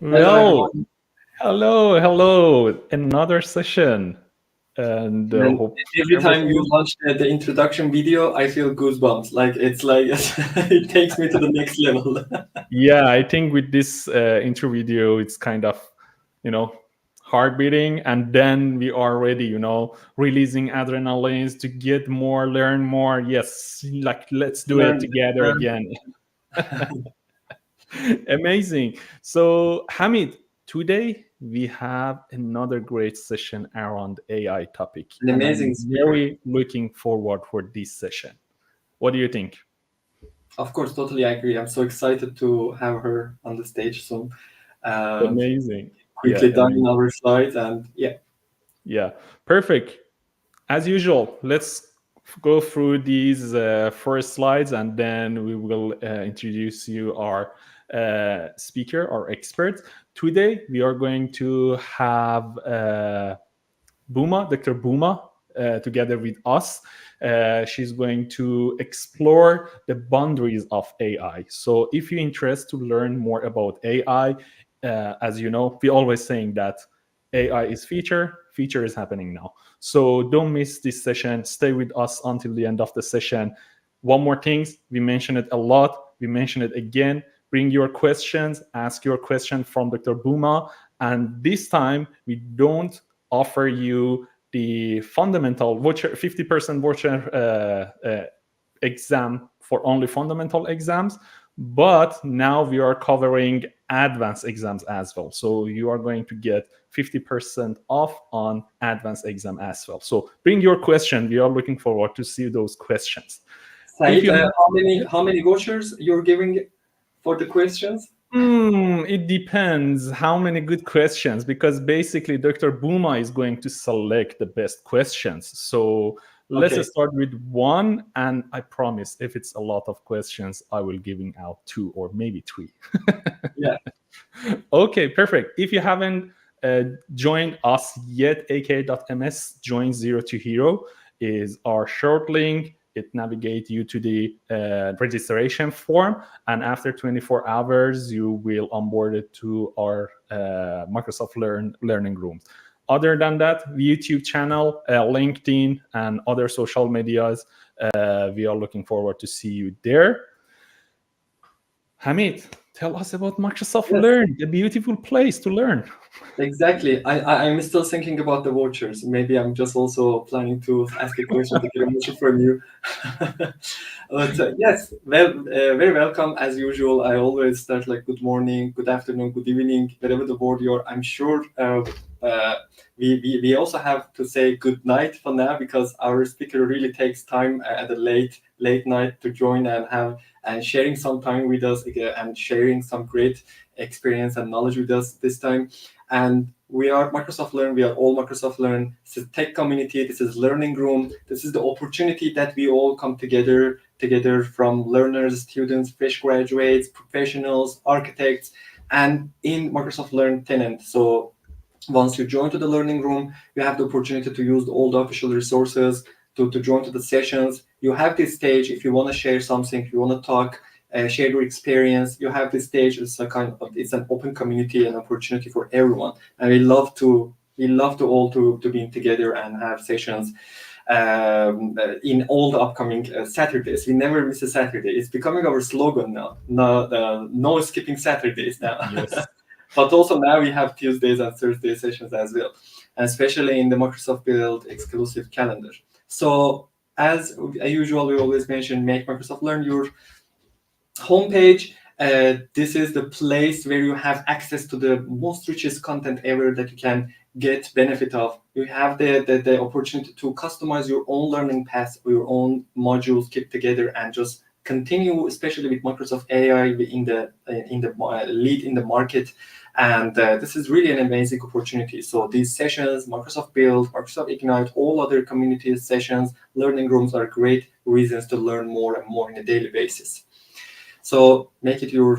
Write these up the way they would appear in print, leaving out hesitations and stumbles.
Hello, Well, everyone. hello. Another session, and And hope every time you everything. launch the introduction video, I feel goosebumps. Like it's like it takes me to the next level. Yeah, I think with this intro video, it's kind of, you know, heart beating, and then we are ready, releasing adrenalines to get more, learn more. Yes, like let's do it Learn, together learn. again. Amazing. So, Hamid, today we have another great session around AI topic, An and I'm amazing speaker. very looking forward for this session. What do you think? Of course, totally agree. I'm so excited to have her on the stage soon. Um, Amazing. Yeah, quickly done in amazing. our slides, and yeah, Yeah, perfect. As usual, let's go through these first slides, and then we will introduce you our speaker, our expert. Today, we are going to have Booma, Dr. Booma, together with us. She's going to explore the boundaries of AI. So, if you're interested to learn more about AI, as you know, we always saying that AI is feature is happening now. So don't miss this session. Stay with us until the end of the session. One more thing, we mentioned it a lot. We mentioned it again. Bring your questions, ask your question from Dr. Booma. And this time, we don't offer you the fundamental voucher 50% voucher exam for only fundamental exams, but now we are covering advanced exams as well, so you are going to get 50% off on advanced exam as well. So bring your question, we are looking forward to see those questions. If Said, you have, how many vouchers you're giving for the questions? It depends how many good questions, because basically Dr. Booma is going to select the best questions. So let's Okay, start with one, and I promise if it's a lot of questions, I will giving out two or maybe three. yeah. Okay, perfect. If you haven't joined us yet, aka.ms join zero to hero is our short link. It navigates you to the registration form, and after 24 hours, you will onboard it to our Microsoft learning rooms. Other than that, YouTube channel, LinkedIn, and other social medias, we are looking forward to see you there. Hamid, tell us about Microsoft Yes. Learn, the beautiful place to learn. Exactly. I'm still thinking about the vouchers. Maybe I'm just also planning to ask a question to get a voucher from you. But yes, well, very welcome as usual. I always start like good morning, good afternoon, good evening, wherever the word you're. I'm sure uh, we also have to say good night for now because our speaker really takes time at the late night to join and have and sharing some time with us again, and sharing some great experience and knowledge with us this time. And we are Microsoft Learn. We are all Microsoft Learn. This is tech community. This is learning room. This is the opportunity that we all come together from learners, students, fresh graduates, professionals, architects, and in Microsoft Learn tenant. So once you join to the learning room, you have the opportunity to use all the official resources to join to the sessions. You have this stage if you want to share something, if you want to talk, share your experience. You have this stage. It's a kind of it's an open community, an opportunity for everyone, and we love to all to be together and have sessions in all the upcoming Saturdays. We never miss a Saturday. It's becoming our slogan now. No skipping Saturdays now. Yes. But also now we have Tuesdays and Thursday sessions as well, and especially in the Microsoft Build exclusive calendar. So as usual, we always mention make Microsoft Learn your homepage. This is the place where you have access to the most richest content ever that you can get benefit of. You have the opportunity to customize your own learning paths or your own modules, keep together, and just continue, especially with Microsoft AI in the lead in the market. And this is really an amazing opportunity. So these sessions, Microsoft Build, Microsoft Ignite, all other community sessions, learning rooms are great reasons to learn more and more on a daily basis. So make it your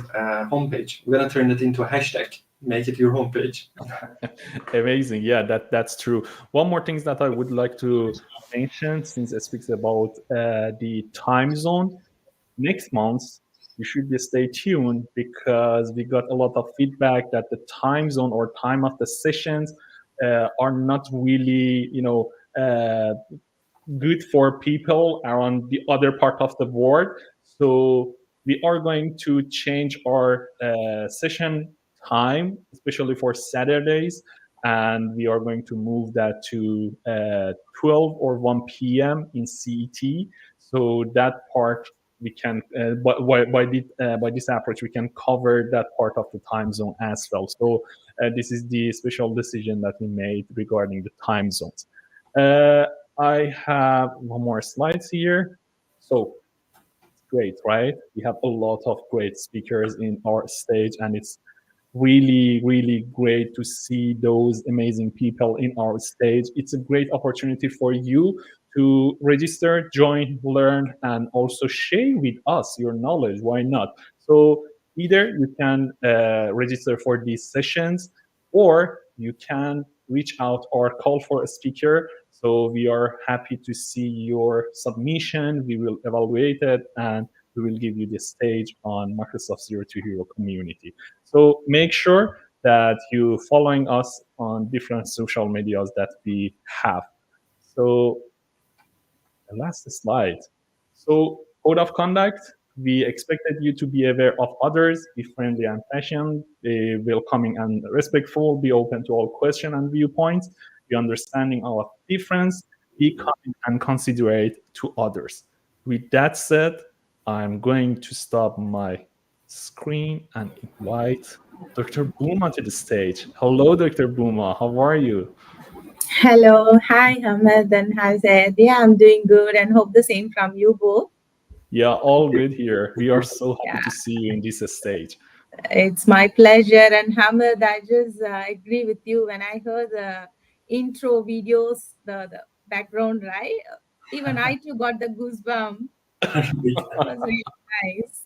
homepage. We're gonna turn it into a hashtag. Make it your homepage. Amazing. Yeah, that's true. One more thing that I would like to mention, since it speaks about the time zone. Next month, you should stay tuned because we got a lot of feedback that the time zone or time of the sessions are not really, good for people around the other part of the world. So we are going to change our session time, especially for Saturdays, and we are going to move that to 12 or 1 p.m. in CET. So that part we can, by this approach, we can cover that part of the time zone as well. So this is the special decision that we made regarding the time zones. Uh, I have one more slides here. So it's great, right? We have a lot of great speakers in our stage, and it's really, really great to see those amazing people in our stage. It's a great opportunity for you to register, join, learn, and also share with us your knowledge. Why not? So either you can register for these sessions, or you can reach out or call for a speaker. So we are happy to see your submission. We will evaluate it, and we will give you the stage on Microsoft Zero to Hero community. So make sure that you following us on different social medias that we have. So the last slide. So code of conduct, we expected you to be aware of others, be friendly and passionate, be welcoming and respectful, be open to all questions and viewpoints, be understanding of difference, be kind and considerate to others. With that said, I'm going to stop my screen and invite Dr. Booma to the stage. Hello, Dr. Booma. How are you? Hello, hi Hamad and hi Zaid. Yeah, I'm doing good and hope the same from you both. Yeah, all good here. We are so happy Yeah, to see you in this stage. it's my pleasure. And Hamad, I just agree with you when I heard the intro videos, the background, right? Even I too got the goosebump. It was really nice.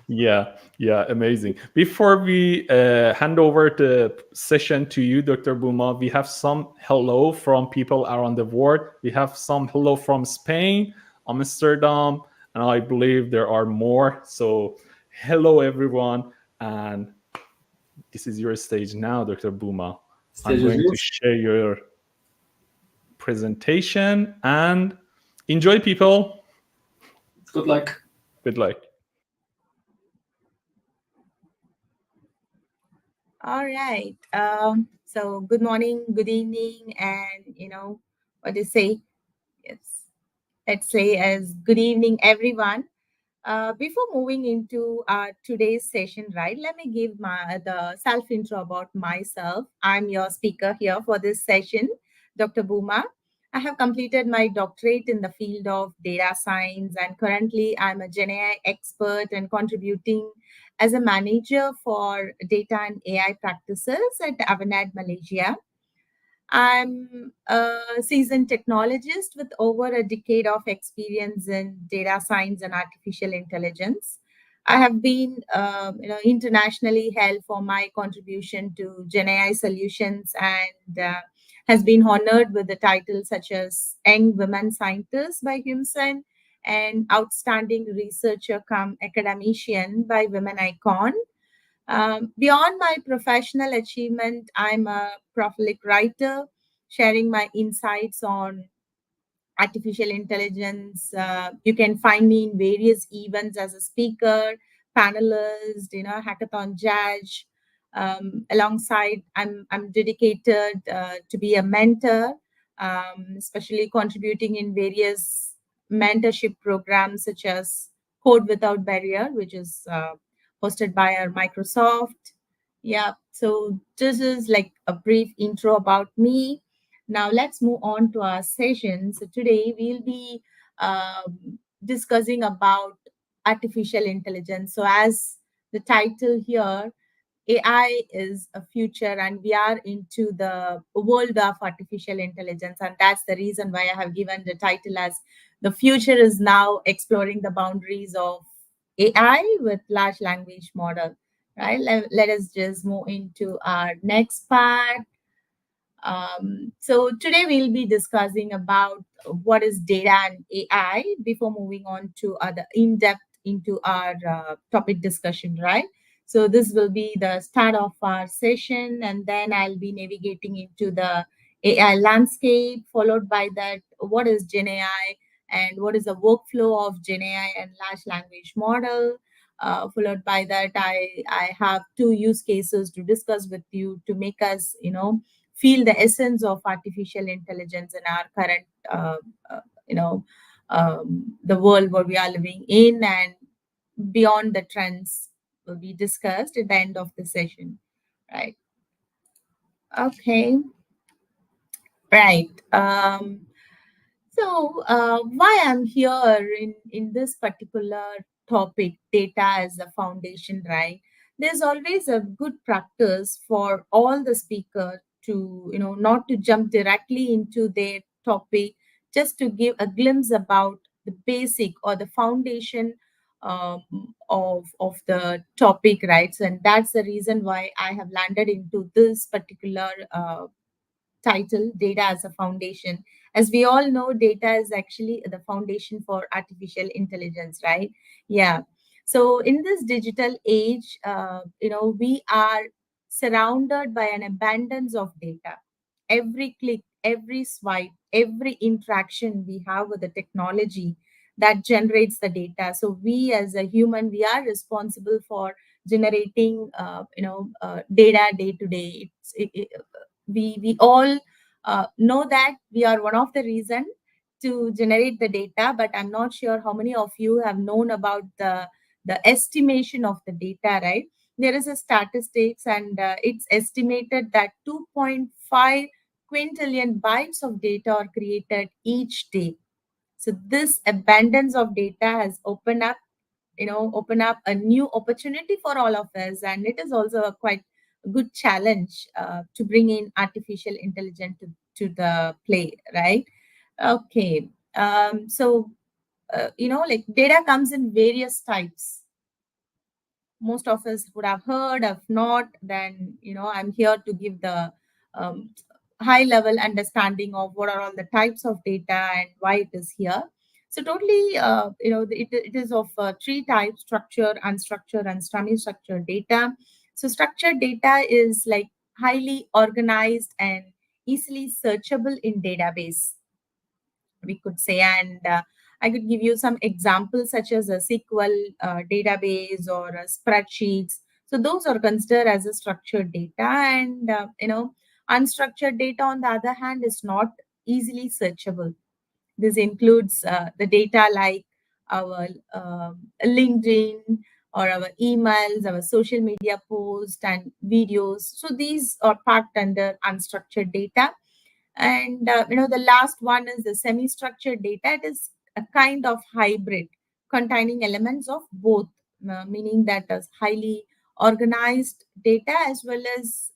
Yeah, amazing. Before we hand over the session to you, Dr. Booma, we have some hello from people around the world. We have some hello from Spain, Amsterdam, and I believe there are more. So, hello, everyone. And this is your stage now, Dr. Booma. I'm Stage is going to yours. share your presentation and enjoy, people. Good luck. Good luck. All right. So good morning, good evening, and what do you say? Yes. Let's say as good evening, everyone. Before moving into today's session, right, let me give the self intro about myself. I'm your speaker here for this session, Dr. Booma. I have completed my doctorate in the field of data science, and currently I'm a Gen AI expert and contributing as a manager for data and AI practices at Avanade, Malaysia. I'm a seasoned technologist with over a decade of experience in data science and artificial intelligence. I have been, internationally held for my contribution to Gen AI solutions and has been honored with the titles such as Young Women Scientist by Himson and Outstanding Researcher cum Academician by Women Icon. Beyond my professional achievement, I'm a prolific writer, sharing my insights on artificial intelligence. You can find me in various events as a speaker, panelist, hackathon judge. Alongside, I'm dedicated to be a mentor, especially contributing in various mentorship programs such as Code Without Barrier, which is hosted by our Microsoft. Yeah, so this is like a brief intro about me. Now let's move on to our session. So today we'll be discussing about artificial intelligence. So as the title here, AI is a future, and we are into the world of artificial intelligence, and that's the reason why I have given the title as the future is now exploring the boundaries of AI with large language model. Right? Let us just move into our next part. So today we'll be discussing about what is data and AI before moving on to other in-depth into our topic discussion, right? So this will be the start of our session, and then I'll be navigating into the AI landscape, followed by that, what is Gen AI and what is the workflow of Gen AI and large language model. Followed by that, I have two use cases to discuss with you to make us, feel the essence of artificial intelligence in our current, uh, you know, the world where we are living in, and beyond the trends will be discussed at the end of the session, right? Okay, right. Why I'm here in this particular topic, data as a foundation, right? There's always a good practice for all the speaker to, not to jump directly into their topic, just to give a glimpse about the basic or the foundation of the topic, right? So, and that's the reason why I have landed into this particular title, data as a foundation. As we all know, data is actually the foundation for artificial intelligence, right? Yeah. So in this digital age, we are surrounded by an abundance of data. Every click, every swipe, every interaction we have with the technology that generates the data. So we as a human, we are responsible for generating data day to day. We all know that we are one of the reason to generate the data, but I'm not sure how many of you have known about the estimation of the data, right? There is a statistics, and it's estimated that 2.5 quintillion bytes of data are created each day. So this abundance of data has open up a new opportunity for all of us, and it is also a quite good challenge to bring in artificial intelligence to the play, right? Okay. Like data comes in various types. Most of us would have heard. If not, then I'm here to give the um, high level understanding of what are all the types of data and why it is here. So totally, it is of three types: structured, unstructured, and semi-structured data. So structured data is like highly organized and easily searchable in database, we could say. And I could give you some examples such as a SQL database or spreadsheets. So those are considered as a structured data. And unstructured data, on the other hand, is not easily searchable. This includes the data like our LinkedIn or our emails, our social media posts and videos. So these are packed under unstructured data. And the last one is the semi-structured data. It is a kind of hybrid containing elements of both, meaning that is highly organized data as well as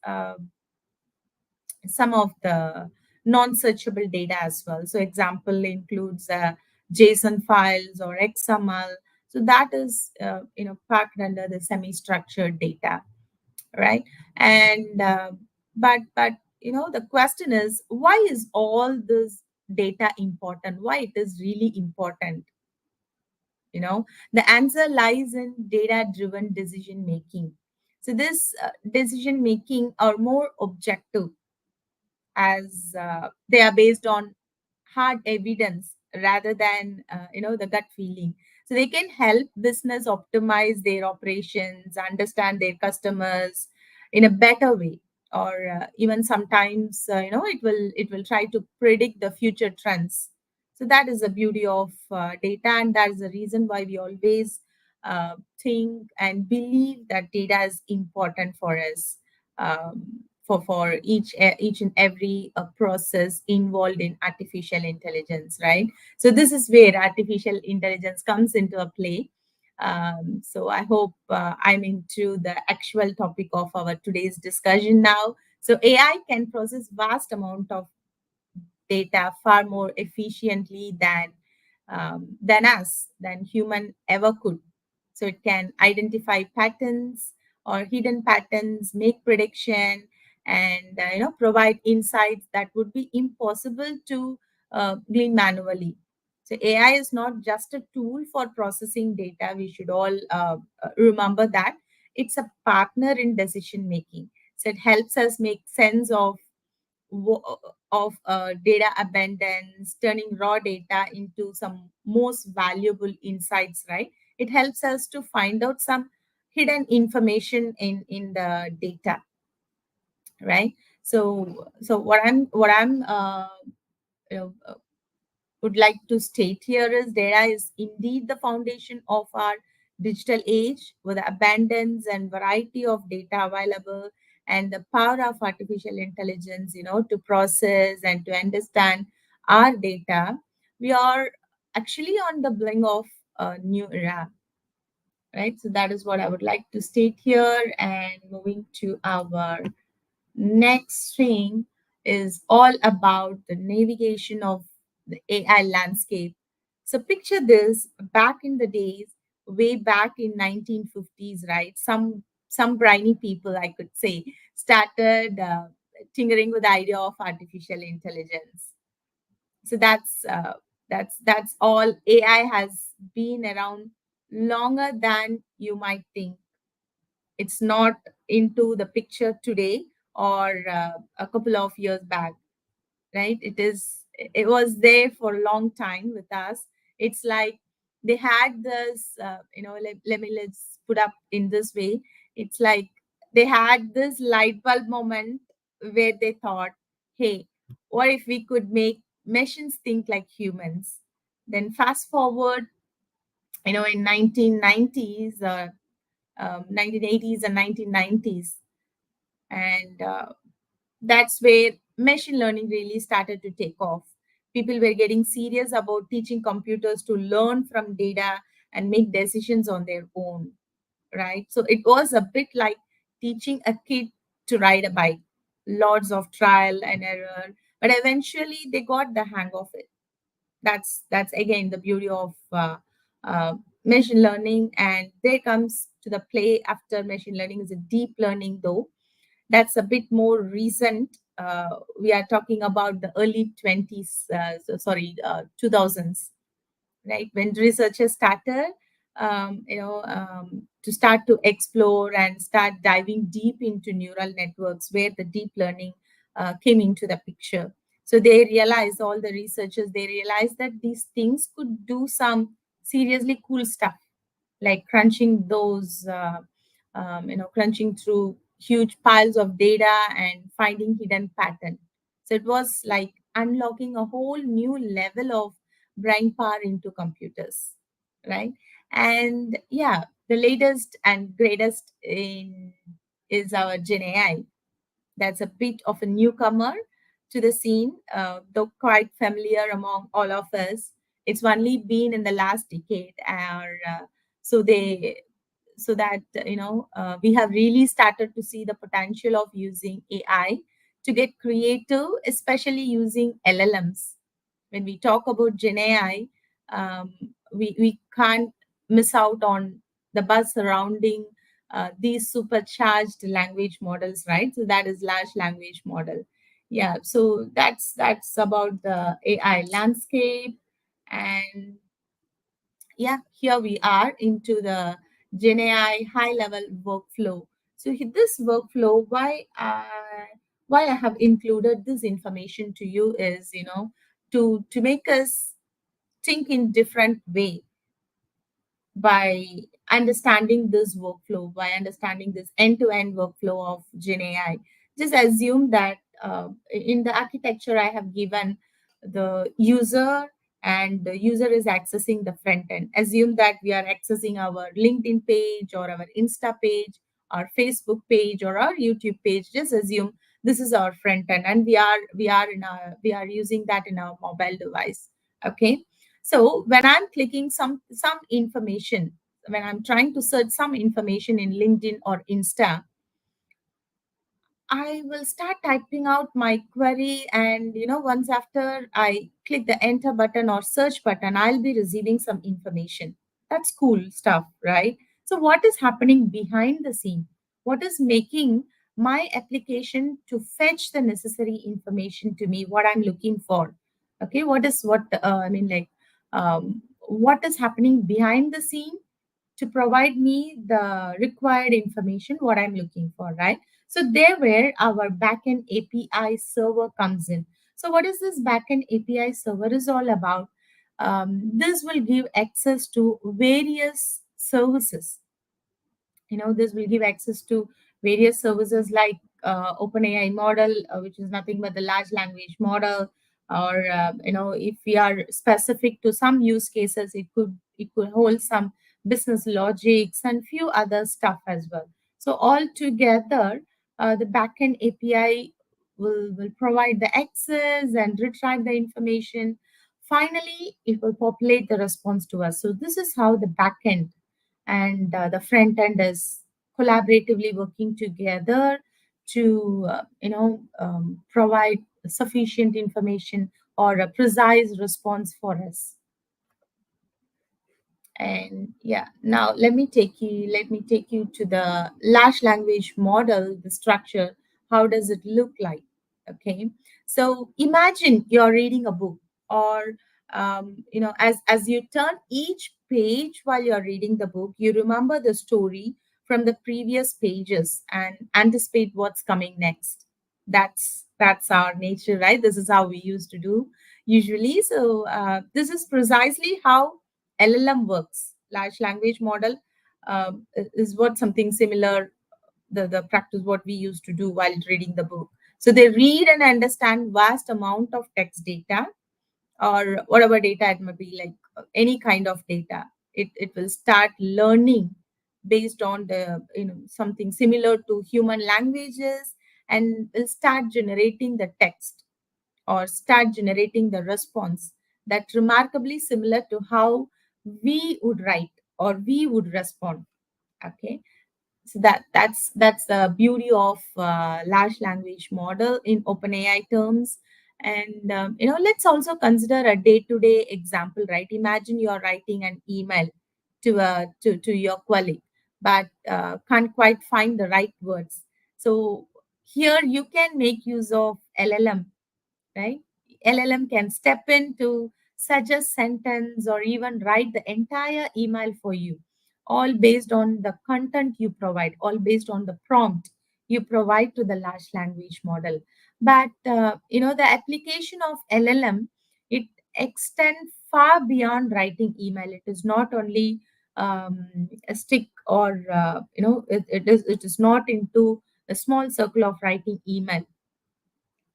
some of the non-searchable data as well. So example includes JSON files or XML. So that is packed under the semi-structured data, right? And but the question is, why is all this data important? Why it is really important? The answer lies in data driven decision making. So this decision making are more objective, as they are based on hard evidence rather than the gut feeling. So they can help business optimize their operations, understand their customers in a better way, or even sometimes it will try to predict the future trends. So that is the beauty of data, and that is the reason why we always think and believe that data is important for us, for each and every process involved in artificial intelligence, right? So this is where artificial intelligence comes into a play. So I hope I'm into the actual topic of our today's discussion now. So AI can process vast amount of data far more efficiently than human ever could. So it can identify patterns or hidden patterns, make prediction, and provide insights that would be impossible to glean manually. So AI is not just a tool for processing data. We should all remember that it's a partner in decision making. So it helps us make sense of data abundance, turning raw data into some most valuable insights. Right? It helps us to find out some hidden information in the data. Right? So what I'm you know, would like to state here is data is indeed the foundation of our digital age, with the abundance and variety of data available and the power of artificial intelligence, to process and to understand our data. We are actually on the brink of a new era, right? So that is what I would like to state here. And moving to our next thing is all about the navigation of the AI landscape. So picture this: back in the days, way back in 1950s, right? Some briny people, I could say, started tinkering with the idea of artificial intelligence. So that's all. AI has been around longer than you might think. It's not into the picture today or a couple of years back, right? It was there for a long time with us. It's like they had this let's put up in this way. It's like they had this light bulb moment where they thought, hey, what if we could make machines think like humans? Then fast forward, in 1990s, 1980s and 1990s, and that's where machine learning really started to take off. People were getting serious about teaching computers to learn from data and make decisions on their own, right? So it was a bit like teaching a kid to ride a bike. Lots of trial and error, but eventually they got the hang of it. That's again the beauty of machine learning. And there comes to the play after machine learning is a deep learning, though that's a bit more recent. We are talking about the early 20s, 2000s, right? When researchers started, to start to explore and start diving deep into neural networks, where the deep learning came into the picture. So they realized, all the researchers, they realized that these things could do some seriously cool stuff, like crunching through huge piles of data and finding hidden pattern. So it was like unlocking a whole new level of brain power into computers, right? And yeah, the latest and greatest in is our Gen AI. That's a bit of a newcomer to the scene, though quite familiar among all of us. It's only been in the last decade, or so they so that we have really started to see the potential of using AI to get creative, especially using LLMs. When we talk about Gen AI, we can't miss out on the buzz surrounding these supercharged language models, right? So that is large language model. Yeah, so that's about the AI landscape. And yeah, here we are into the Gen AI high level workflow. So this workflow, why I have included this information to you is, to make us think in different way by understanding this workflow, by understanding this end-to-end workflow of Gen AI. Just assume that in the architecture I have given the user, and the user is accessing the front end. Assume that we are accessing our LinkedIn page or our Insta page, our Facebook page or our YouTube page. Just assume this is our front end, and we are using that in our mobile device. Okay, so when I'm clicking some information, when I'm trying to search some information in LinkedIn or Insta, I will start typing out my query, and once after I click the enter button or search button, I'll be receiving some information. That's cool stuff, right? So what is happening behind the scene? What is making my application to fetch the necessary information to me, what I'm looking for? Okay, what I mean, like, what is happening behind the scene to provide me the required information what I'm looking for, right? So there where our backend API server comes in. So what is this backend API server is all about? This will give access to various services. This will give access to various services like OpenAI model, which is nothing but the large language model, or if we are specific to some use cases, it could hold some business logics and few other stuff as well. So all together, the backend API will provide the access and retrieve the information. Finally, it will populate the response to us. So this is how the backend and the front end is collaboratively working together to provide sufficient information or a precise response for us. And yeah, now let me take you to the large language model, the structure. How does it look like? Okay, so imagine you're reading a book, or as you turn each page while you're reading the book, you remember the story from the previous pages and anticipate what's coming next. That's our nature, right? This is how we used to do usually. So this is precisely how LLM works. Large language model is what something similar, the practice what we used to do while reading the book. So they read and understand vast amount of text data, or whatever data it may be, like any kind of data. It will start learning based on the something similar to human languages, and will start generating the text or start generating the response that remarkably similar to how we would write or we would respond. Okay, so that's the beauty of large language model in OpenAI terms. And let's also consider a day-to-day example, right? Imagine you're writing an email to your colleague, but can't quite find the right words. So here you can make use of LLM, right? LLM can step in to suggest sentence or even write the entire email for you, all based on the content you provide, all based on the prompt you provide to the large language model. But the application of LLM, it extends far beyond writing email. It is not only a stick, or it is not into a small circle of writing email.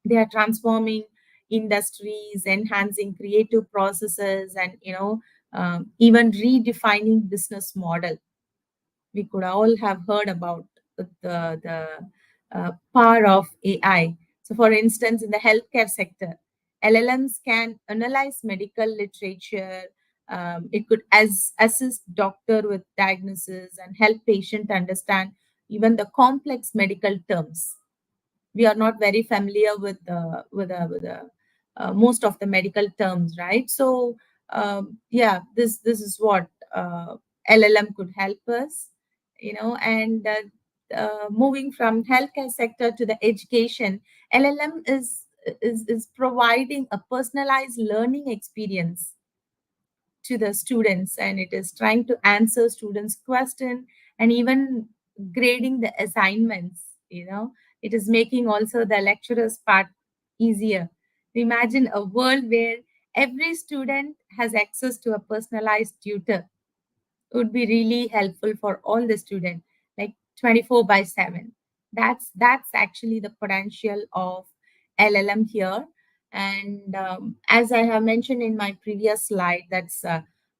They are transforming industries, enhancing creative processes, and even redefining business model. We could all have heard about the power of AI. So for instance, in the healthcare sector, LLMs can analyze medical literature. It could assist doctor with diagnosis and help patient understand even the complex medical terms. We are not very familiar with most of the medical terms, right? So yeah, this is what LLM could help us, and moving from healthcare sector to the education, LLM is providing a personalized learning experience to the students, and it is trying to answer students question and even grading the assignments. It is making also the lecturers part easier. Imagine a world where every student has access to a personalized tutor. Would be really helpful for all the students, like 24 by 7. That's actually the potential of LLM here. And as I have mentioned in my previous slide, that's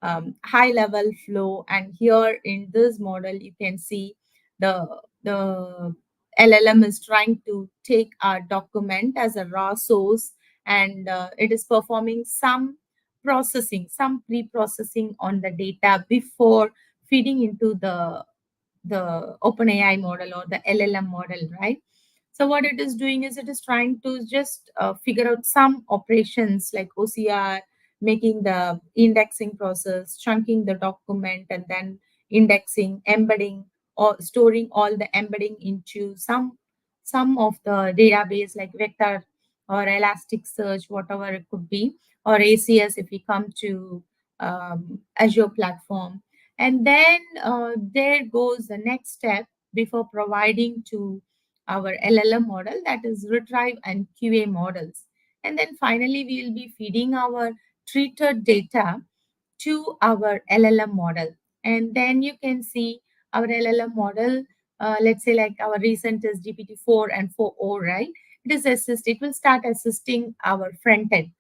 high level flow. And here in this model you can see the LLM is trying to take our document as a raw source, and it is performing some pre-processing on the data before feeding into the OpenAI model or the LLM model, right? So what it is doing is it is trying to just figure out some operations like OCR, making the indexing process, chunking the document, and then indexing, embedding, or storing all the embedding into some of the database like vector or elastic search, whatever it could be, or ACS if we come to Azure platform. And then there goes the next step before providing to our LLM model, that is retrieve and QA models. And then finally, we will be feeding our treated data to our LLM model. And then you can see our LLM model, let's say like our recent is GPT-4 and 4.0, right? It will start assisting our front end.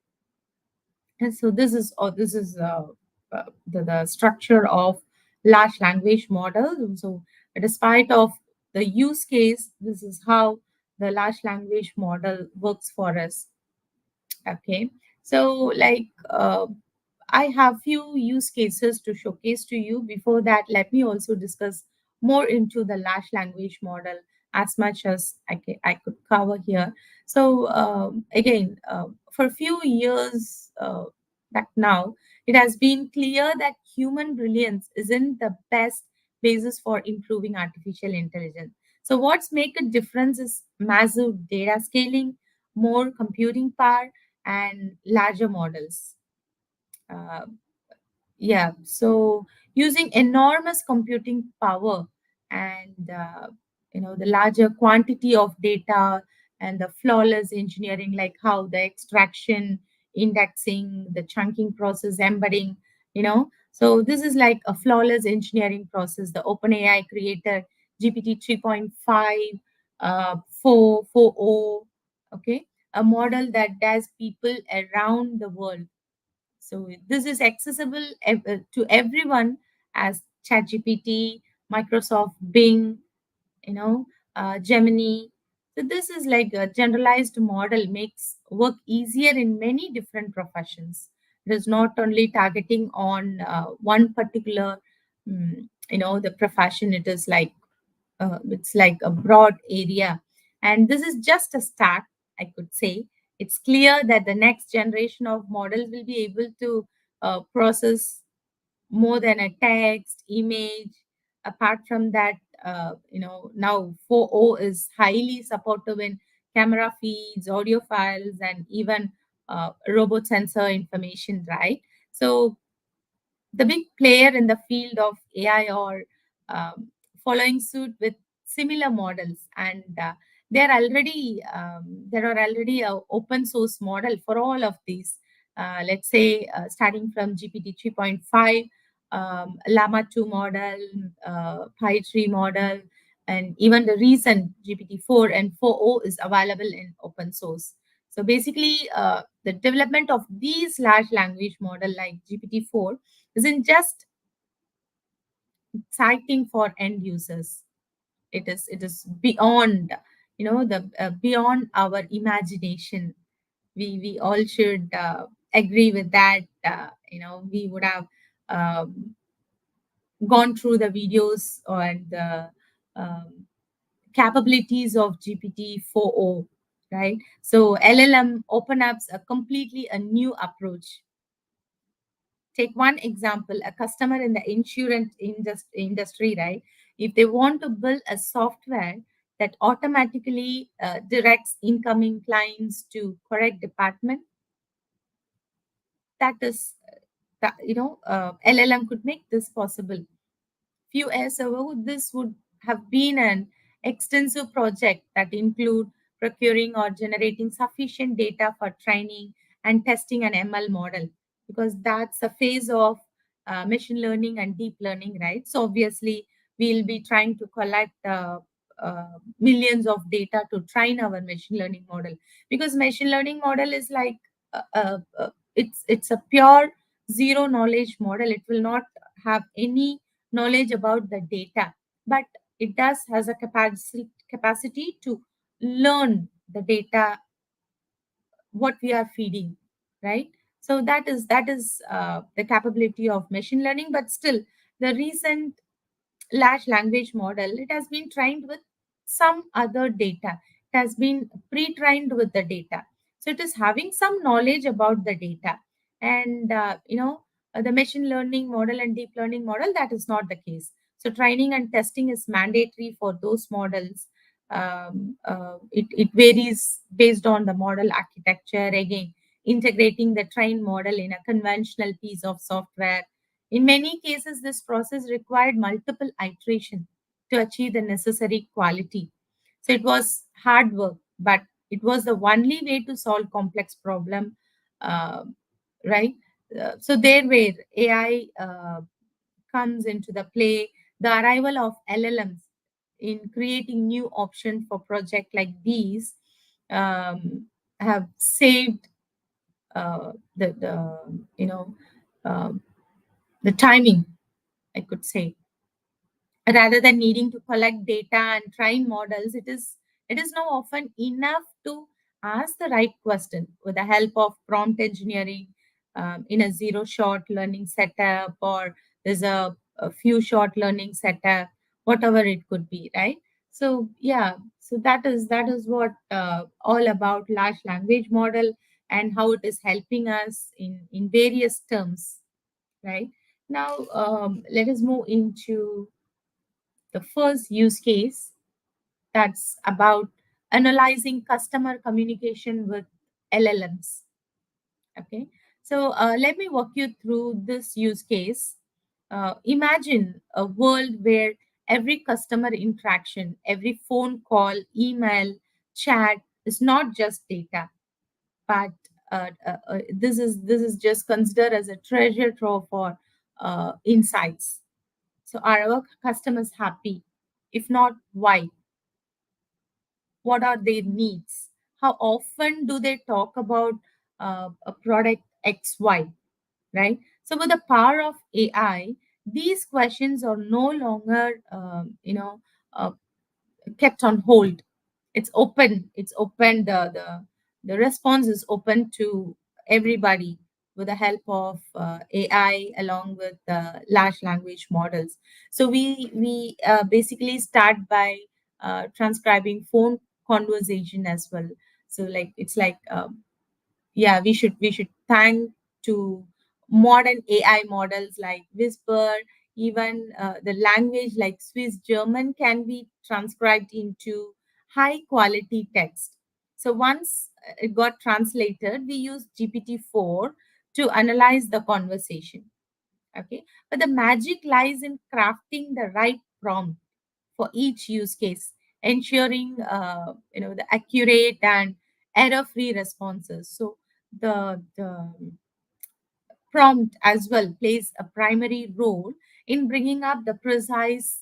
And so this is the structure of large language model. So despite of the use case, this is how the large language model works for us. Okay, so like I have few use cases to showcase to you. Before that, let me also discuss more into the large language model as much as I could cover here. So again, for a few years back now, it has been clear that human brilliance isn't the best basis for improving artificial intelligence. So what's make a difference is massive data scaling, more computing power, and larger models. Uh, yeah, so using enormous computing power and the larger quantity of data and the flawless engineering, like how the extraction, indexing, the chunking process, embedding, So this is like a flawless engineering process. The OpenAI creator GPT 3.5, 4.0, okay, a model that does people around the world. So this is accessible to everyone as ChatGPT, Microsoft Bing, you know, Gemini. So this is like a generalized model makes work easier in many different professions. It is not only targeting on one particular, the profession. It's like a broad area, and this is just a start, I could say. It's clear that the next generation of models will be able to process more than a text image. Apart from that, now 4.0 is highly supportive in camera feeds, audio files, and even robot sensor information, right? So the big player in the field of AI are following suit with similar models, and there are already a open source model for all of these. Let's say starting from GPT 3.5, Llama 2 model, Pi 3 model, and even the recent GPT 4 and 4.0 is available in open source. So basically, the development of these large language model like GPT-4 isn't just exciting for end users. It is beyond, the beyond our imagination. We all should agree with that. We would have um, gone through the videos and the um, capabilities of GPT 4.0, right? So LLM open up a completely a new approach. Take one example, a customer in the insurance industry, right? If they want to build a software that automatically directs incoming clients to correct department, that is that LLM could make this possible. Few years ago, this would have been an extensive project that include procuring or generating sufficient data for training and testing an ML model, because that's a phase of machine learning and deep learning, right? So obviously, we'll be trying to collect millions of data to train our machine learning model, because machine learning model is like it's a pure zero knowledge model. It will not have any knowledge about the data, but it does has a capacity to learn the data what we are feeding, right? So that is the capability of machine learning. But still, the recent large language model, it has been trained with some other data. It has been pre-trained with the data, so it is having some knowledge about the data. And the machine learning model and deep learning model, that is not the case. So training and testing is mandatory for those models. It varies based on the model architecture. Again, integrating the trained model in a conventional piece of software. In many cases, this process required multiple iterations to achieve the necessary quality. So it was hard work, but it was the only way to solve complex problem, uh, right? So there where AI comes into the play, the arrival of LLMs in creating new options for projects like these have saved the um the timing, I could say. Rather than needing to collect data and train models, it is now often enough to ask the right question with the help of prompt engineering in a zero shot learning setup, or there's a few short learning setup, whatever it could be, right? So yeah, so that is what all about large language model and how it is helping us in various terms, right? Now let us move into the first use case, that's about analyzing customer communication with LLMs. Okay, so let me walk you through this use case. Imagine a world where every customer interaction, every phone call, email, chat is not just data, but this is just considered as a treasure trove for insights. So are our customers happy? If not, why? What are their needs? How often do they talk about a product XY, right? So with the power of AI, these questions are no longer uh, kept on hold. It's open. The response is open to everybody with the help of AI along with large language models. So we basically start by transcribing phone conversation as well. So like it's like yeah, we should thank to modern AI models like Whisper. Even the language like Swiss German can be transcribed into high quality text. So once it got translated, we use GPT-4 to analyze the conversation. Okay, but the magic lies in crafting the right prompt for each use case, ensuring the accurate and error-free responses. So the prompt as well plays a primary role in bringing up the precise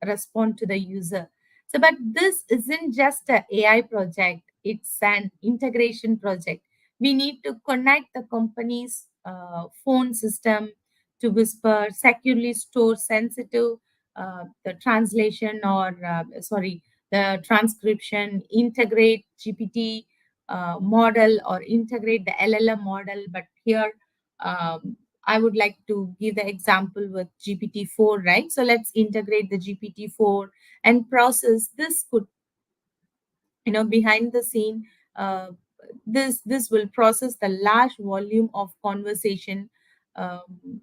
response to the user. So, but this isn't just a AI project, it's an integration project. We need to connect the company's phone system to Whisper, securely store sensitive the translation or sorry, the transcription, integrate GPT model or integrate the LLM model. But here um, I would like to give the example with GPT-4, right? So let's integrate the GPT-4 and process. This could, behind the scene, uh, this will process the large volume of conversation, um,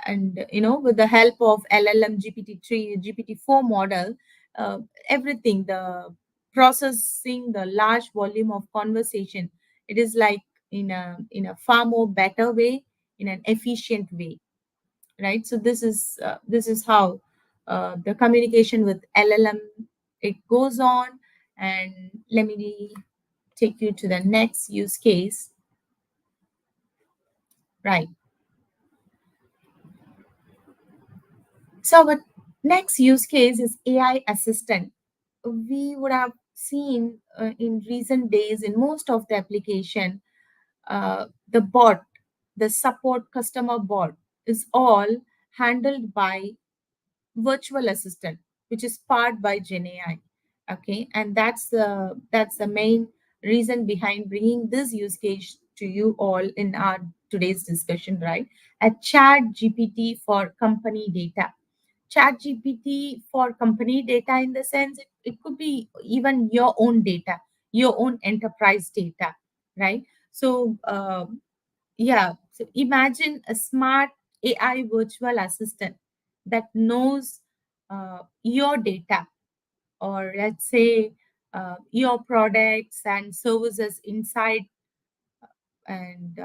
and with the help of LLM GPT-3, GPT-4 model, uh, everything, the processing the large volume of conversation, it is like in a far more better way, in an efficient way, right? So this is how the communication with LLM it goes on. And let me take you to the next use case, right? So our next use case is AI assistant. We would have seen in recent days in most of the application, the bot, the support customer bot is all handled by virtual assistant, which is powered by Gen AI. Okay, and that's the main reason behind bringing this use case to you all in our today's discussion, right? A chat GPT for company data. Chat GPT for company data, in the sense it could be even your own data, your own enterprise data, right? So yeah, so imagine a smart AI virtual assistant that knows your data, or let's say your products and services inside and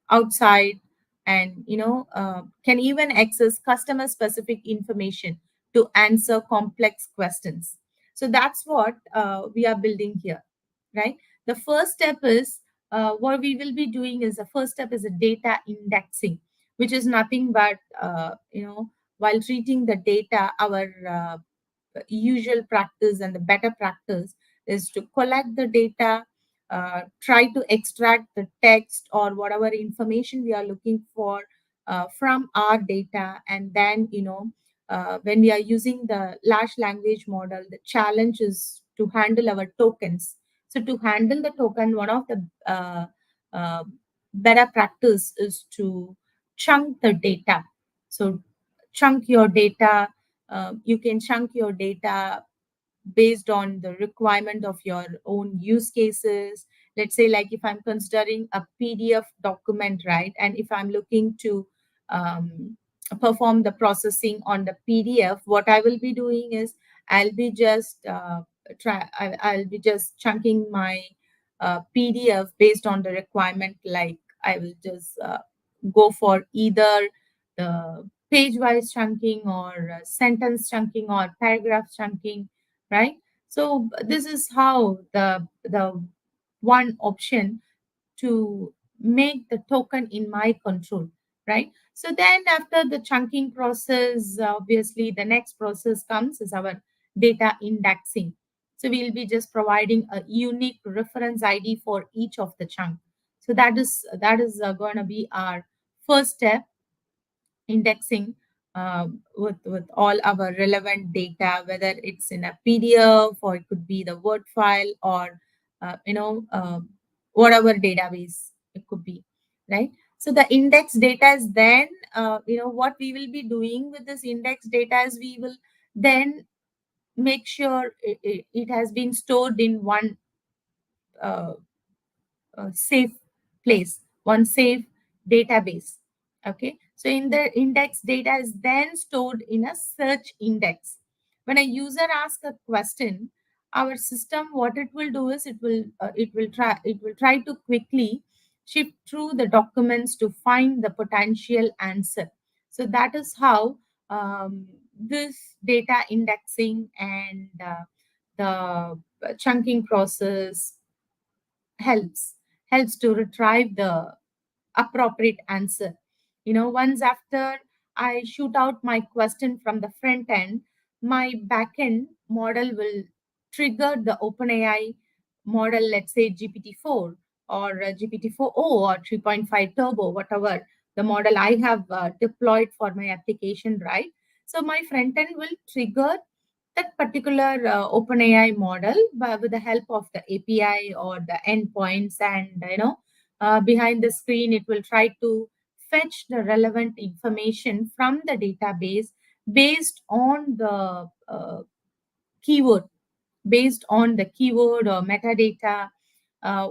outside, and can even access customer specific information to answer complex questions. So that's what we are building here, right? The first step is, what we will be doing is, the first step is a data indexing, which is nothing but while treating the data, our usual practice and the better practice is to collect the data, try to extract the text or whatever information we are looking for from our data, and then when we are using the large language model, the challenge is to handle our tokens. So to handle the token, one of the uh, better practice is to chunk the data. So chunk your data. You can chunk your data based on the requirement of your own use cases. Let's say, like, if I'm considering a PDF document, right, and if I'm looking to um, perform the processing on the PDF, what I will be doing is, I'll be just I'll be just chunking my PDF based on the requirement. Like, I will just go for either the page wise chunking, or sentence chunking, or paragraph chunking, right? So this is how the one option to make the token in my control, right? So then after the chunking process, obviously the next process comes is our data indexing. So we'll be just providing a unique reference ID for each of the chunk. So that is going to be our first step, indexing with all our relevant data, whether it's in a PDF, or it could be the Word file, or whatever database it could be, right? So the index data is then, what we will be doing with this index data is, we will then make sure it has been stored in one uh, safe place, one safe database. Okay, so in the index data is then stored in a search index. When a user asks a question, our system, what it will do is, it will try to quickly shift through the documents to find the potential answer. So that is how this data indexing and the chunking process helps to retrieve the appropriate answer. Once after I shoot out my question from the front end, my backend model will trigger the OpenAI model, let's say GPT-4, or GPT-4o, or 3.5 turbo, whatever the model I have deployed for my application, right? So my front end will trigger that particular OpenAI model with the help of the API or the endpoints, and behind the screen it will try to fetch the relevant information from the database based on the keyword, based on the keyword or metadata,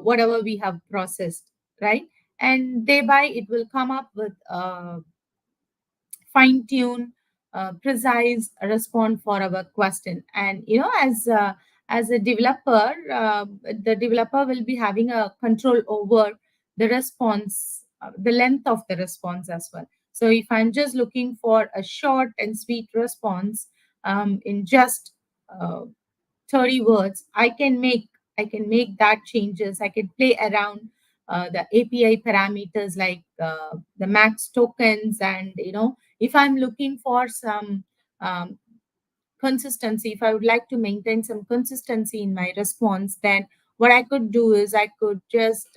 whatever we have processed, right? And thereby it will come up with fine tune, precise response for our question. And as a developer, the developer will be having a control over the response, the length of the response as well. So if I'm just looking for a short and sweet response in just uh, 30 words, I can make that changes. I can play around the API parameters, like the max tokens, and if I'm looking for some um, consistency, if I would like to maintain some consistency in my response, then what I could do is, I could just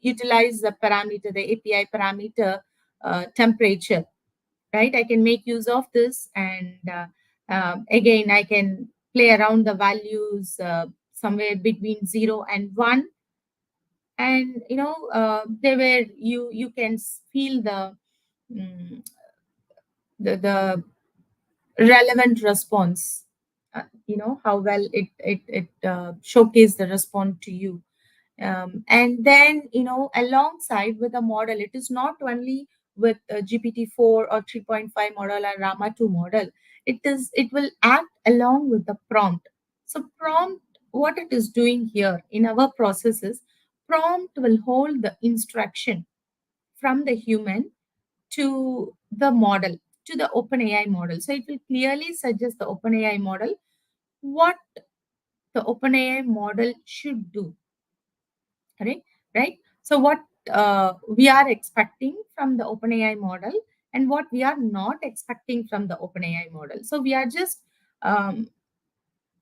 utilize the parameter, the API parameter, temperature, right? I can make use of this, and again, I can play around the values somewhere between 0 and 1. And there where you can feel mm, the relevant response, how well it showcase the response to you. And then, alongside with the model, it is not only with GPT-4 or 3.5 model or Rama 2 model. It will act along with the prompt. So prompt, what it is doing here in our processes, prompt will hold the instruction from the human to the model, to the OpenAI model. So it will clearly suggest the OpenAI model what the OpenAI model should do. Right? Right? So what we are expecting from the OpenAI model and what we are not expecting from the OpenAI model. So we are just um,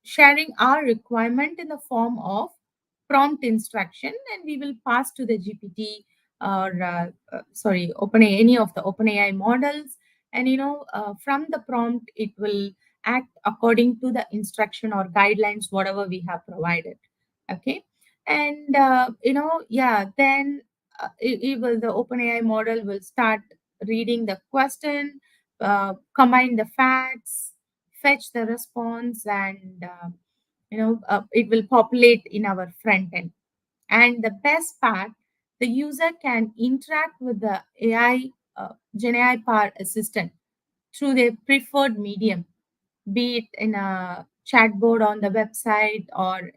sharing our requirement in the form of prompt instruction, and we will pass to the GPT or sorry, OpenAI, any of the OpenAI models, and from the prompt it will act according to the instruction or guidelines whatever we have provided. Okay, and yeah, then it will, the OpenAI model will start reading the question, combine the facts, fetch the response, and it will populate in our front end. And the best part, the user can interact with the AI, Gen AI power assistant through their preferred medium, be it in a chatbot on the website, or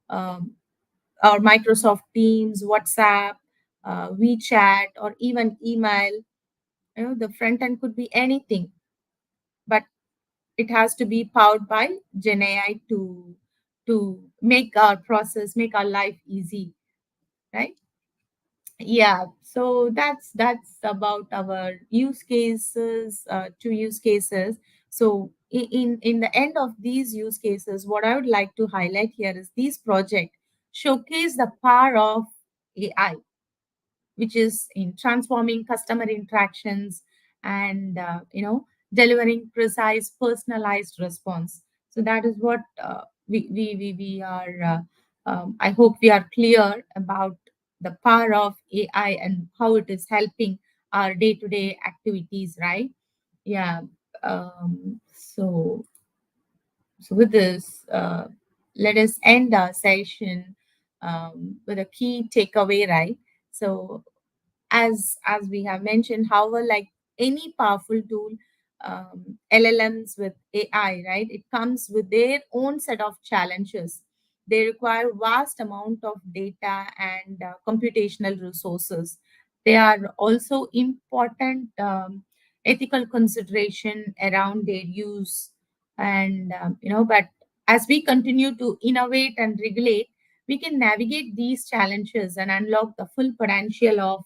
um, or Microsoft Teams, WhatsApp, WeChat, or even email. The front end could be anything, but it has to be powered by Gen AI to make our process, make our life easy, right? Yeah. So that's about our use cases, two use cases. So in the end of these use cases, what I would like to highlight here is these projects showcase the power of AI, which is in transforming customer interactions and delivering precise personalized response. So that is what we are I hope we are clear about the power of AI and how it is helping our day-to-day activities, right? Yeah. So with this, let us end our session with a key takeaway, right? So as we have mentioned, however, like any powerful tool, LLMs with AI, right, it comes with their own set of challenges. They require vast amount of data and computational resources. They are also important ethical consideration around their use, and but as we continue to innovate and regulate, we can navigate these challenges and unlock the full potential of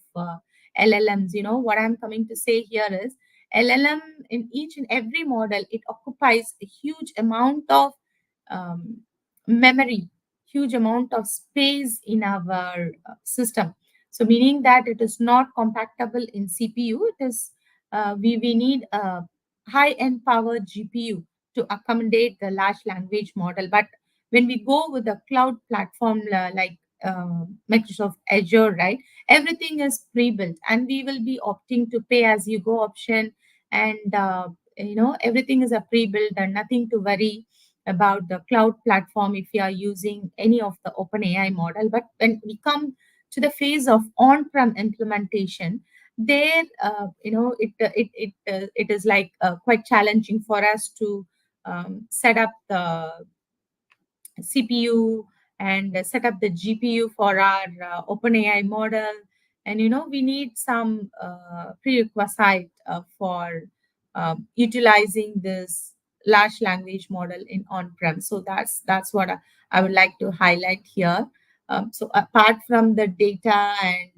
LLMs. What I'm coming to say here is LLM in each and every model, it occupies a huge amount of um, memory, huge amount of space in our system. So meaning that it is not compactable in CPU. It is we need a high end power GPU to accommodate the large language model. But when we go with the cloud platform like Microsoft Azure, right, everything is pre-built, and we will be opting to pay as you go option, and everything is a pre-built and nothing to worry about the cloud platform if you are using any of the OpenAI model. But when we come to the phase of on-prem implementation, there it is like quite challenging for us to set up the CPU and set up the GPU for our OpenAI model. And we need some prerequisite for utilizing this large language model in on-prem. So that's what I would like to highlight here. So apart from the data and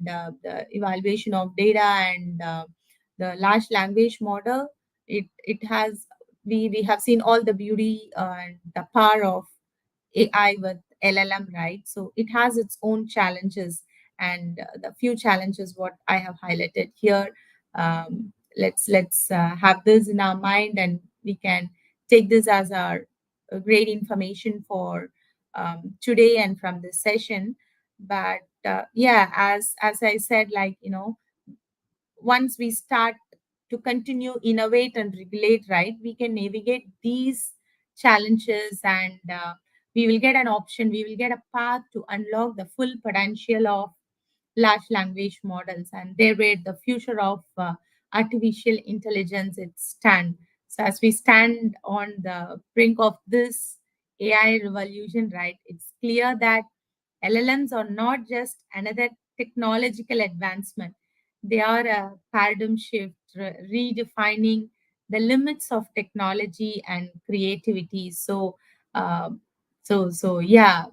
the evaluation of data and the large language model, it has we have seen all the beauty and the power of AI with LLM, right? So it has its own challenges, and the few challenges what I have highlighted here. Let's have this in our mind, and we can take this as our great information for today and from this session. But yeah, as I said, like once we start to continue innovate and regulate, right, we can navigate these challenges, and we will get an option, we will get a path to unlock the full potential of large language models, and there where the future of artificial intelligence it stand. So as we stand on the brink of this AI revolution, right, it's clear that LLMs are not just another technological advancement. They are a paradigm shift, redefining the limits of technology and creativity. Um, yeah,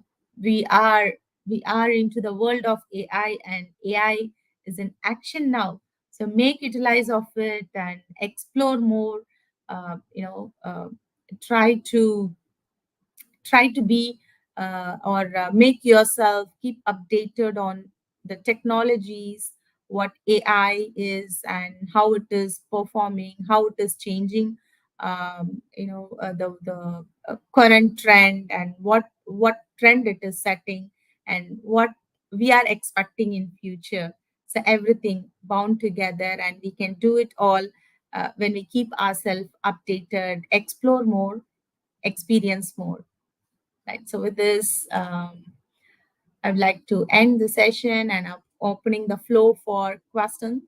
we are we are into the world of AI, and AI is in action now. So make utilize of it and explore more. Uh, you know, uh, try to be or make yourself keep updated on the technologies, what AI is and how it is performing, how it is changing, the current trend, and what trend it is setting, and what we are expecting in future. So everything bound together, and we can do it all when we keep ourselves updated, explore more, experience more. Right. So with this, I'd like to end the session, and I'm opening the floor for questions.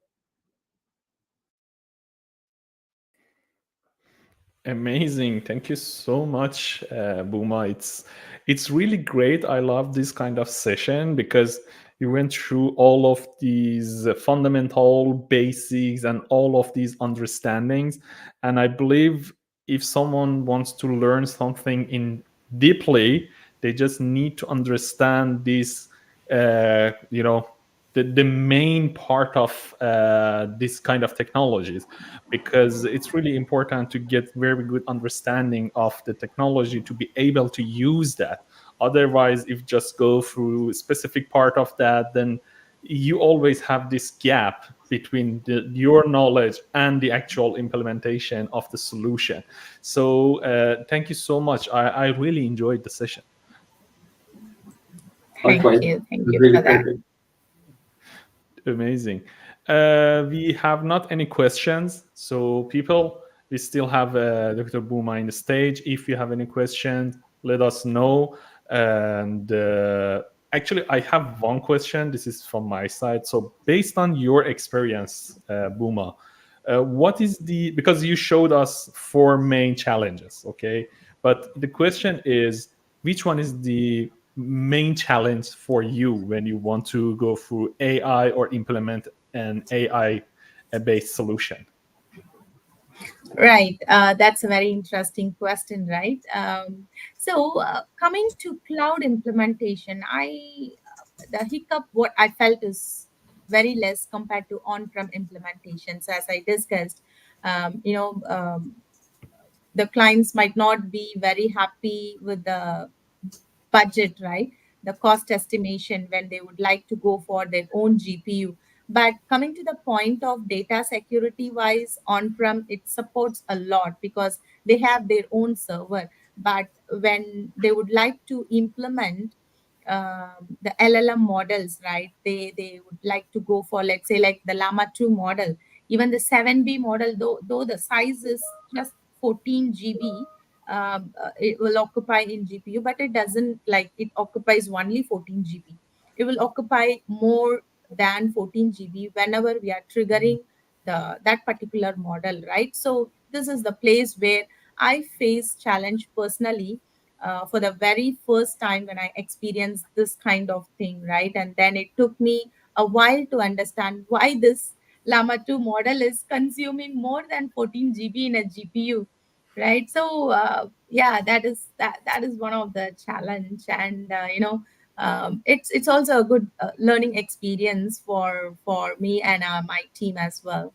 Amazing. Thank you so much, Booma. It's really great. I love this kind of session because you went through all of these fundamental basics and all of these understandings. And I believe if someone wants to learn something in deeply, they just need to understand this, the main part of this kind of technologies, because it's really important to get very good understanding of the technology to be able to use that. Otherwise, if just go through a specific part of that, then you always have this gap between your knowledge and the actual implementation of the solution. So thank you so much. I really enjoyed the session. Thank Likewise, you. it Thank was you really for that. perfect. Amazing. We have not any questions. So, people, we still have Dr. Booma in the stage. If you have any questions, let us know. And actually, I have one question. This is from my side. So, based on your experience, Booma, what is because you showed us four main challenges, okay? But the question is, which one is the main challenge for you when you want to go through AI or implement an AI based solution? Right. That's a very interesting question, right? Coming to cloud implementation, the hiccup what I felt is very less compared to on-prem implementation. So as I discussed, um, you know, um, the clients might not be very happy with the budget, right? The cost estimation when they would like to go for their own GPU. But coming to the point of data security wise, on prem, it supports a lot because they have their own server. But when they would like to implement the LLM models, right? They would like to go for, let's say, like the Llama 2 model, even the 7B model, though the size is just 14 GB, it will occupy in GPU, but it doesn't like it occupies only 14 GB. It will occupy more than 14 GB whenever we are triggering that particular model, right? So this is the place where I face challenge personally for the very first time when I experienced this kind of thing, right? And then it took me a while to understand why this Llama 2 model is consuming more than 14 GB in a GPU, right? So yeah, that is one of the challenge, and it's also a good learning experience for me and my team as well.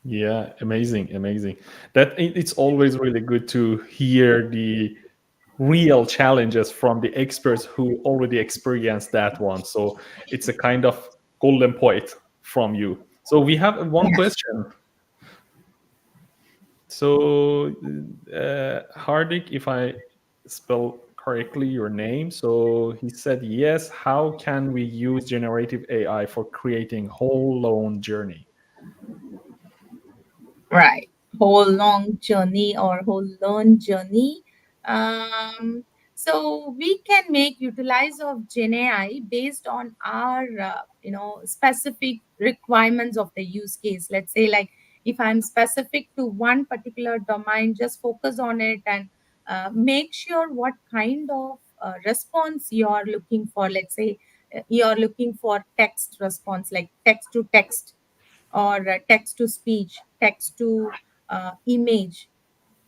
Yeah, amazing, amazing. It's always really good to hear the real challenges from the experts who already experienced that one. So it's a kind of golden point from you. So we have one Yeah. question. So, Hardik, if I spell correctly your name, so he said, yes, how can we use generative AI for creating whole loan journey? Right. Whole long journey or whole learn journey. Um, so we can make utilize of Gen AI based on our specific requirements of the use case. Let's say like if I'm specific to one particular domain, just focus on it and make sure what kind of response you are looking for. Let's say you are looking for text response, like text to text, or text to speech, text to image.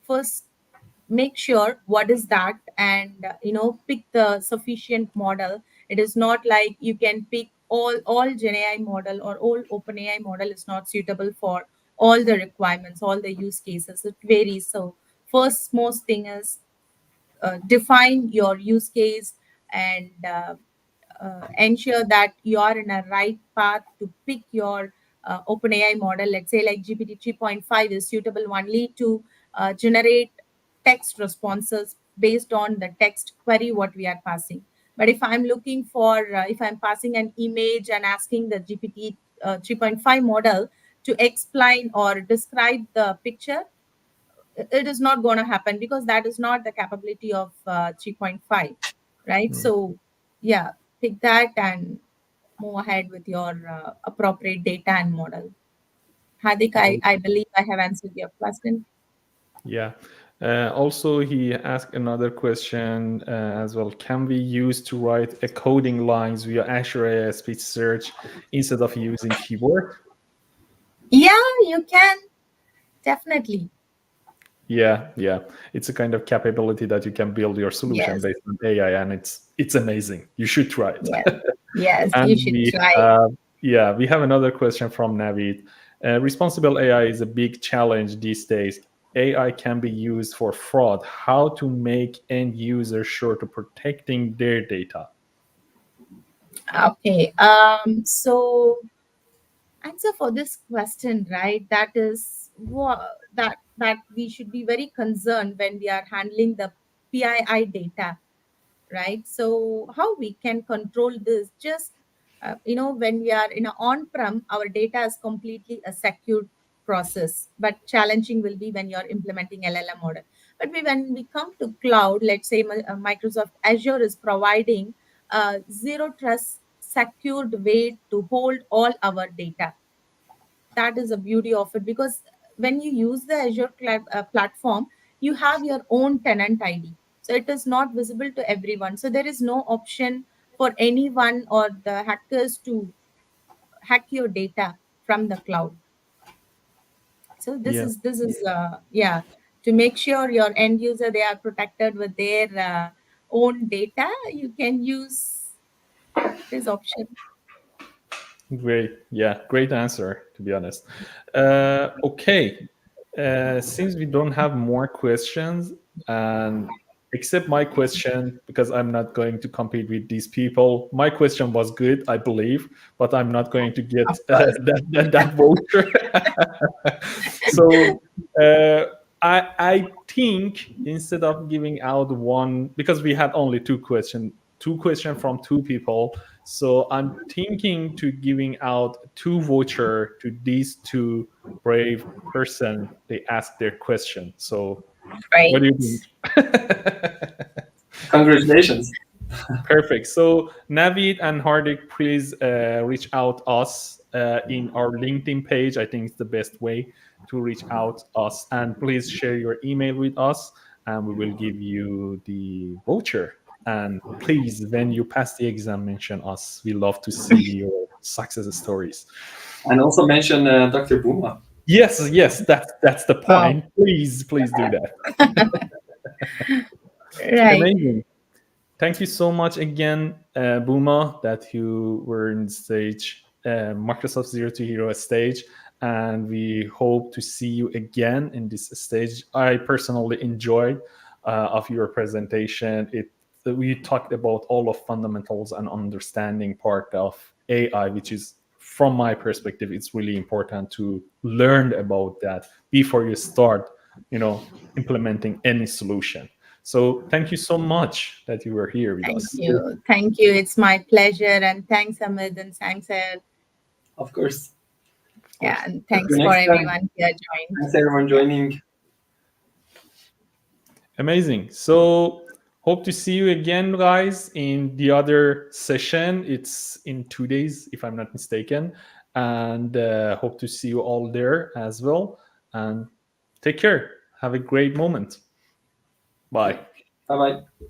First, make sure what is that, and pick the sufficient model. It is not like you can pick all Gen AI model or all Open AI model is not suitable for all the requirements, all the use cases. It varies. So first most thing is define your use case, and ensure that you are in a right path to pick your OpenAI model. Let's say like GPT 3.5 is suitable only to generate text responses based on the text query what we are passing. But if I'm looking for, if I'm passing an image and asking the GPT 3.5 model to explain or describe the picture, it is not going to happen because that is not the capability of 3.5, right? Hmm. So yeah, pick that and move ahead with your appropriate data and model. Hadik, I believe I have answered your question. Yeah. Also, he asked another question as well. Can we use to write a coding lines via Azure AI speech search instead of using keyboard? Yeah, you can definitely. Yeah, yeah. It's a kind of capability that you can build your solution Yes, based on AI, and it's amazing. You should try it. yes, yes. You And should we try. have, yeah, we have another question from Navid. Responsible AI is a big challenge these days. AI can be used for fraud. How to make end users sure to protecting their data? Okay. So answer for this question, right? That is what that we should be very concerned when we are handling the PII data, right? So how we can control this? Just when we are in an on-prem, our data is completely a secure process, but challenging will be when you're implementing LLM model. But when we come to cloud, let's say Microsoft Azure is providing a zero trust secured way to hold all our data. That is the beauty of it, because when you use the Azure platform, you have your own tenant ID, so it is not visible to everyone. So there is no option for anyone or the hackers to hack your data from the cloud. So this Yeah, is yeah, to make sure your end user, they are protected with their own data. You can use this option. great. Yeah, great answer, to be honest. Okay. Since we don't have more questions, and except my question, because I'm not going to compete with these people. My question was good, I believe, but I'm not going to get Of course. that voucher. So I think instead of giving out one, because we had only two questions from two people. So I'm thinking to giving out two voucher to these two brave person. They ask their question. So what Right. do you think? Congratulations. Perfect. So Navid and Hardik, please reach out us in our LinkedIn page. I think it's the best way to reach out us, and please share your email with us, and we will give you the voucher. And please, when you pass the exam, mention us. We love to see your success stories. And also mention Dr. Booma. Yes, yes, that's the Wow. point. Please do that. Right. Amazing. Thank you so much again, Booma, that you were in stage, Microsoft Zero to Hero stage, and we hope to see you again in this stage. I personally enjoyed of your presentation. We talked about all of fundamentals and understanding part of AI, which is, from my perspective, it's really important to learn about that before you start, implementing any solution. So thank you so much that you were here with Thank us. you. Thank you. It's my pleasure. And thanks, Amit, and thanks, Ed. Of course. Of Yeah, course. and See you thanks for next time. everyone here joined. Thanks everyone Yeah. joining. Amazing. So hope to see you again, guys, in the other session. It's in 2 days, if I'm not mistaken. And hope to see you all there as well. And take care. Have a great moment. Okay. Bye. Bye bye.